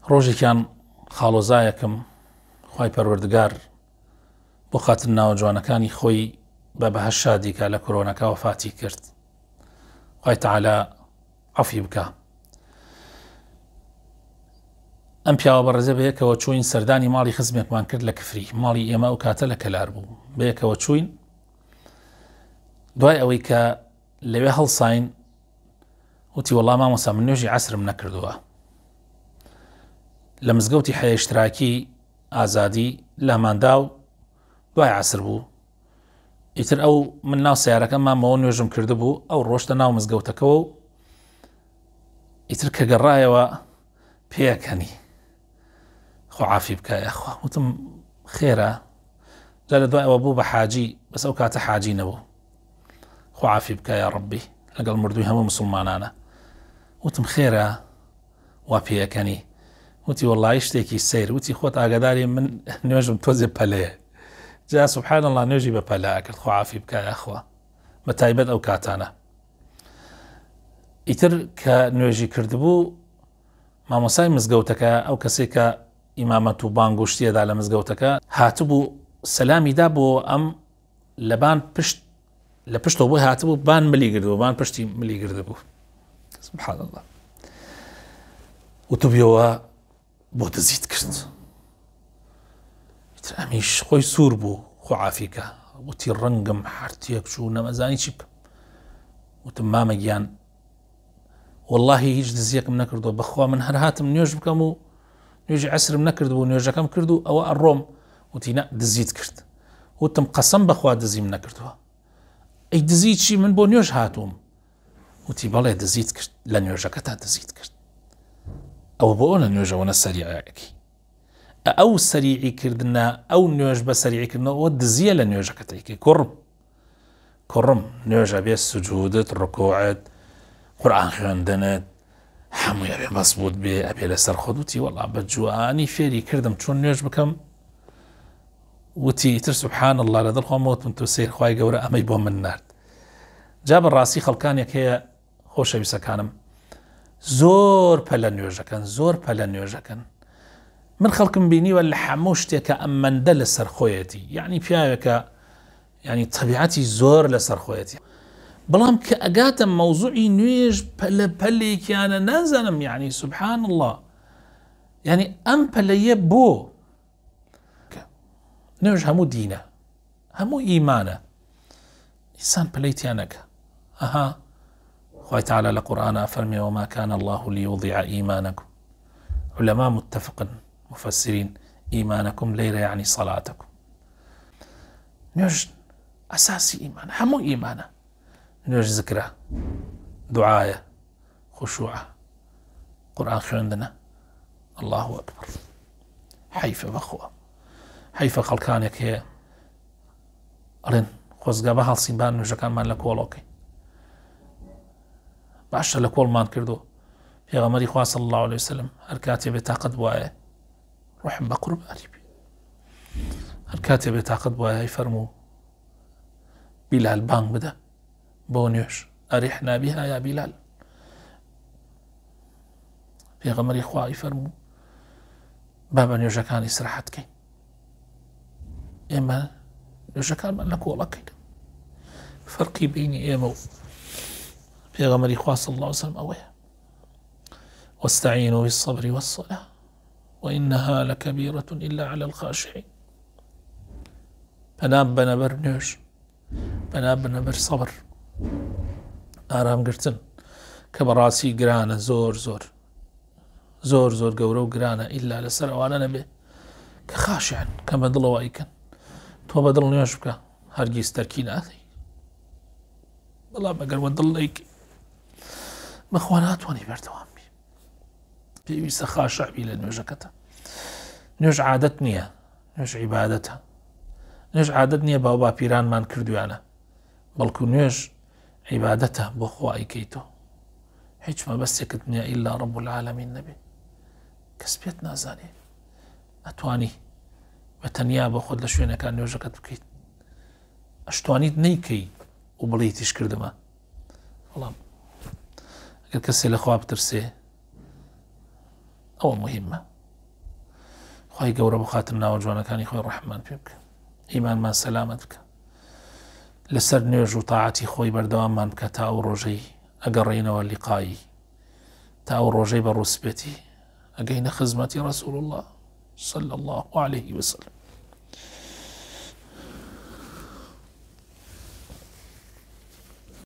ڕۆژێکیان خاڵۆزایەکم خوای پەروەردگار بۆ خاتر ناوە جوانەکانی خۆی بە بەهەش شادیکە لە کۆرۆنەکە وەفاتی کرد. خوای تەعالا عەفی بکە. ئەم پیاوە بەڕێزە بەیەکەوە چووین سەردانی ماڵی خزمێکمان کرد لە کفری. ماڵی ئێمە ئەو کاتە لە کەلار بوو. بەیەکەوە چووین. دوای ئەوەی کە لەوێ هەڵساین وتی وەڵڵا مامۆستا من نوێژی عەسرم نەکردووە. لە مزگەوتی حەیە ئیشتراکی ئازادی لاماندا و دوای عەسر بوو. ئیتر ئەو من ناو سیارەکە مامەوە نوێژم کرده بوو. ئەو ڕۆشتە ناو مزگەوتەکەەوە و ئیتر کە گەڕایەوە پێیەکەنی خۆ عافی بکە یاخوا. وتم خێرە. جا لە دوای ئەوە بوو بە حاجی، بەس ئەو کاتە حاجی نەبوو. خۆ عافی بکە یا ڕەبی لەگەڵ مردووی هەموو مسلمانانە. وتم خێرە وا پێیەکەنی. وتی وەڵڵی شتێکی سەیر. وتی خۆت ئاگاداری من نوێژم تۆزێ پەلەیە. جا سوبحان الله نوێژی بە پەلا کرد. خۆ عافی بکە یاخوا بە تایبەت ئەو کاتانە. ئیتر کە نوێژی کردبوو مامۆسای مزگەوتەکە ئەو کەسێک کە ئیمامەت و بانگشتیەدا لە مزگەوتەکە هاتبوو سەلامیدا بۆ ئەم لەبان لە پشتەوە بۆی هاتبوو بان ملی گردبوو، بان پشتی ملی گردبوو. سبحان الله. وتبیەوە بۆ دزیت کرد. ئیتر ئەمیش خۆی سوور بوو. خۆ عافیکە. وتی ڕەنگم حرتێک چوو نەمەزانی چی بکەم. وتم مامە گیان واللهی هیچ دزیەکم نەکردووە بەخوا من هەر هاتم نوێژ بکەم و نوێژی عەسرم نەکردبوو نوێژەکەم کرد و ئەوە ئەڕۆم. وتی نە دزیت کرد. وتم قەسەم بەخوا دزیم نەکردووە. ئەی دزیت چی؟ من بۆ نوێژ هاتووم. وتی بەڵێ دزیت کرد لە نوێژەکە تا دزیت کرد. ئەوە بۆ لە نوێژەوەنە سەریعەکەی. ئەو سەریعیکردنە ئەو نوێژ بە سەریعیکردنەوە دزیە لە نوێژەکەتەیکەی. کوڕم نوێژە بێ سوجودت ڕکوعت قورئان خوێندنت هەمووی ئەبێ مەزبوط بێ ئەبێ لەسەر خۆت. وتی وەڵڵا بە جوانی فێری کردم چۆن نوێژ بکەم. وتی ئیتر سوبحان الله لە دڵخۆم وتم تۆ سەیر خوای گەورە ئەمەی بۆ من نارد. جا بەڕاستی خەڵکانێک هەیە خۆشەویستەکانم زۆر پەلە نوێژەکەن، زۆر پەلە نوێژەکەن. من خەڵکم بینیوە لە هەموو شتێکە ئەمەندە لەسەر خۆیەتی، یعنی پیاوێکە یعنی تەبیعەتی زۆر لەسەر خۆیەتی. بەڵام کە ئەگاتە مەوزوعی نوێژ پەلە پەلێکیانە نازانم یعنی سوبحان الله. یعنی ئەم پەلەیە بۆ نوێژ هەموو دینە، هەموو ئیمانە. ئینسان پەلەی تیانەکە. ئەها خوای تەعالا لە قورئانە فەرمێ وما كان الله ليضيع إيمانكم. علماء متفقن مفسرين إيمانكم ليرة يعني صلاتكم. نوێژ ئەساسی ئیمان، هەموو ئیمانە. نوێژ ذکرە، دوعایە، خشوعە، قورئان خوێندنە. الله ئەکبەر. حەیفە بەخوا. حەیفە خەڵکانێک هەیە ئەڵێن خۆزگا بە هەڵسین با نوێژەکانمان لە کۆڵەکەین. باشە لە کۆڵمان کردو. پێغەمبەری خوا صلی الله عليه وسلم هەر کاتێ بێتاقەت بوایە ڕۆحم بە قوربانی بێ. هەر کاتێ بێتاقەت بوایە فەرموو بیلال بانگ بدە بۆ نوێژ. ئەریحنا بها یا بیلال. پێغەمبەری خوا فەرموو با بە نوێژەکانی ئیستراحەت بکەین. ئێمە نوێژەکانمان لە کۆڵەکەین. فەرقی بینی ئێمە و پێغەمبەری خوا صلی الله عليه وسلم ئەوەیە واستعينوا بالصبر والصلاة وإنها لكبيرة إلا على الخاشعين. بەنام بەنەبەر نوێژ، بەنام بەنەبەر سەبر، ئارامگرتن کە بەڕاستی گرانە، زۆر زۆر زۆر زۆر گەورە و گرانە. ئیلا لەسەر ئەوانە نەبێ کە خاشعن، کە بە دڵەوە ئەیکەن. تۆ بە دڵ نوێژ بکە هەرگیز تەرکی ناکەی. بەڵام ئەگەر بە دڵ نەیکەی بەخوا ناتوانێ بەردەوام بی. پێویستە خاشع بی لە نوێژەکەتە. نوێژ عادەت نییە، نوێژ عیبادەتە. نوێژ عادەت نییە باو باپیرانمان کردویانە، بەڵکو نوێژ عیبادەتە بۆ خوا ئەیکەیتەوە. هیچ مەبەستێکت نییە ئیلا ڕەب العالەمین نەبێ. کەس پێت نازانێ. ئەتوانی بە تەنیا بۆ خۆت لە شوێنەکان نوێژەکەت بکەیت. ئەشتوانیت نەیکەی و بڵێ تیش کردمە. بەڵام ئەگەر کەسێ لە خوا بترسێ ئەوە مهمە. خی گەورە بخاتن ناوە جوانەکانی خۆی ڕەحمان پێ بکە، ئیمانمان سەلامەت بکە، لەسەر نوێژ و تاعاتی خۆی بەردەواممان بکە تا ئەو ڕۆژەی ئەگەڕێینەوە لیقایی، تا ئەو ڕۆژەی بە ڕوسپێتی ئەگەینە خزمەتی ڕەسوول الله صلى الله عليه وسلم.